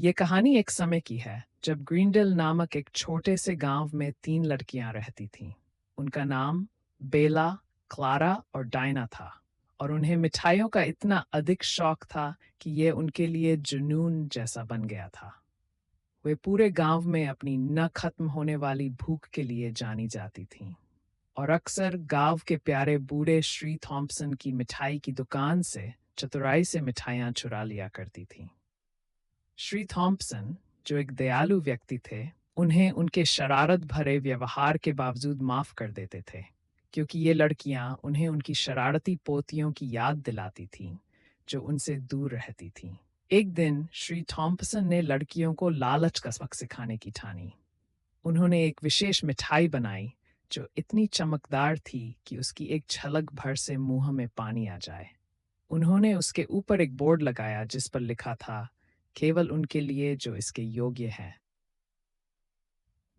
ये कहानी एक समय की है जब ग्रीनडेल नामक एक छोटे से गांव में 3 लड़कियां रहती थीं। उनका नाम बेला, क्लारा और डायना था और उन्हें मिठाइयों का इतना अधिक शौक था कि ये उनके लिए जुनून जैसा बन गया था। वे पूरे गांव में अपनी न खत्म होने वाली भूख के लिए जानी जाती थीं और अक्सर गांव के प्यारे बूढ़े श्री थॉम्पसन की मिठाई की दुकान से चतुराई से मिठाइयां चुरा लिया करती थीं। श्री थॉम्पसन, जो एक दयालु व्यक्ति थे, उन्हें उनके शरारत भरे व्यवहार के बावजूद माफ कर देते थे, क्योंकि ये लड़कियां उन्हें उनकी शरारती पोतियों की याद दिलाती थीं, जो उनसे दूर रहती थीं। एक दिन श्री थॉम्पसन ने लड़कियों को लालच का सबक सिखाने की ठानी। उन्होंने एक विशेष मिठाई बनाई जो इतनी चमकदार थी कि उसकी एक झलक भर से मुंह में पानी आ जाए। उन्होंने उसके ऊपर एक बोर्ड लगाया जिस पर लिखा था, केवल उनके लिए जो इसके योग्य हैं।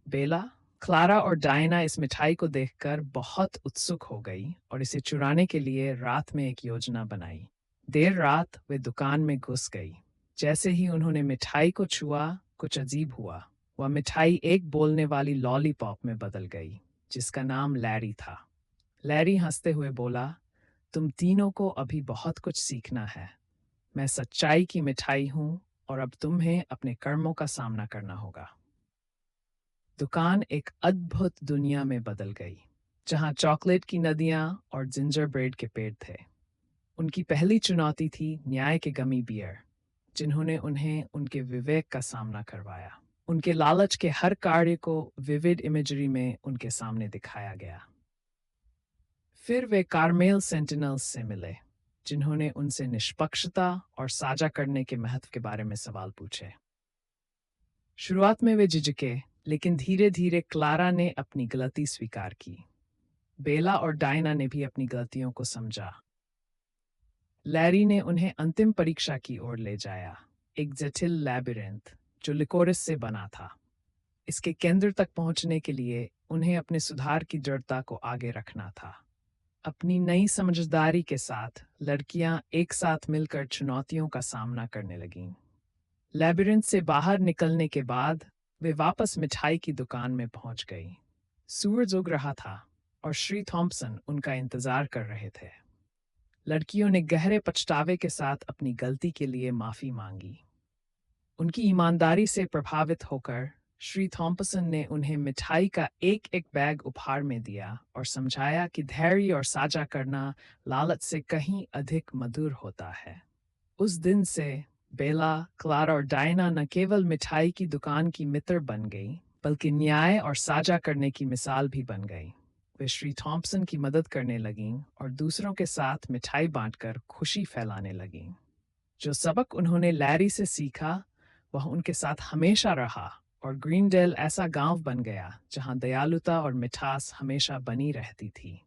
बेला, क्लारा और डायना इस मिठाई को देखकर बहुत उत्सुक हो गई और इसे चुराने के लिए रात में एक योजना बनाई। देर रात वे दुकान में घुस गई। जैसे ही उन्होंने मिठाई को छुआ, कुछ अजीब हुआ। वह मिठाई एक बोलने वाली लॉलीपॉप में बदल गई, जिसका नाम लैरी था। लैरी हंसते हुए बोला, तुम तीनों को अभी बहुत कुछ सीखना है। मैं सच्चाई की मिठाई हूं और अब तुम्हें अपने कर्मों का सामना करना होगा। दुकान एक अद्भुत दुनिया में बदल गई, जहां चॉकलेट की नदियां और जिंजर ब्रेड के पेड़ थे। उनकी पहली चुनौती थी न्याय के गमी बियर, जिन्होंने उन्हें उनके विवेक का सामना करवाया। उनके लालच के हर कार्य को विविड इमेजरी में उनके सामने दिखाया गया। फिर वे कार्मेल सेंटिनल्स से मिले, जिन्होंने उनसे निष्पक्षता और साझा करने के महत्व के बारे में सवाल पूछे। शुरुआत में वे झिझके, लेकिन धीरे धीरे क्लारा ने अपनी गलती स्वीकार की। बेला और डायना ने भी अपनी गलतियों को समझा। लैरी ने उन्हें अंतिम परीक्षा की ओर ले जाया, एक जटिल लैबिरिंथ जो लिकोरिस से बना था। इसके केंद्र तक पहुंचने के लिए उन्हें अपने सुधार की दृढ़ता को आगे रखना था। अपनी नई समझदारी के साथ लड़कियां एक साथ मिलकर चुनौतियों का सामना करने लगीं। लैबिरिंथ से बाहर निकलने के बाद वे वापस मिठाई की दुकान में पहुंच गई। सूरज उग रहा था और श्री थॉम्पसन उनका इंतजार कर रहे थे। लड़कियों ने गहरे पछतावे के साथ अपनी गलती के लिए माफी मांगी। उनकी ईमानदारी से प्रभावित होकर श्री थॉम्पसन ने उन्हें मिठाई का एक एक बैग उपहार में दिया और समझाया कि धैर्य और साझा करना लालच से कहीं अधिक मधुर होता है। उस दिन से बेला, क्लारा और डायना न केवल मिठाई की दुकान की मित्र बन गई, बल्कि न्याय और साझा करने की मिसाल भी बन गई। वे श्री थॉम्पसन की मदद करने लगीं और दूसरों के साथ मिठाई बांटकर खुशी फैलाने लगीं। जो सबक उन्होंने लैरी से सीखा, वह उनके साथ हमेशा रहा और ग्रीनडेल ऐसा गांव बन गया जहां दयालुता और मिठास हमेशा बनी रहती थी।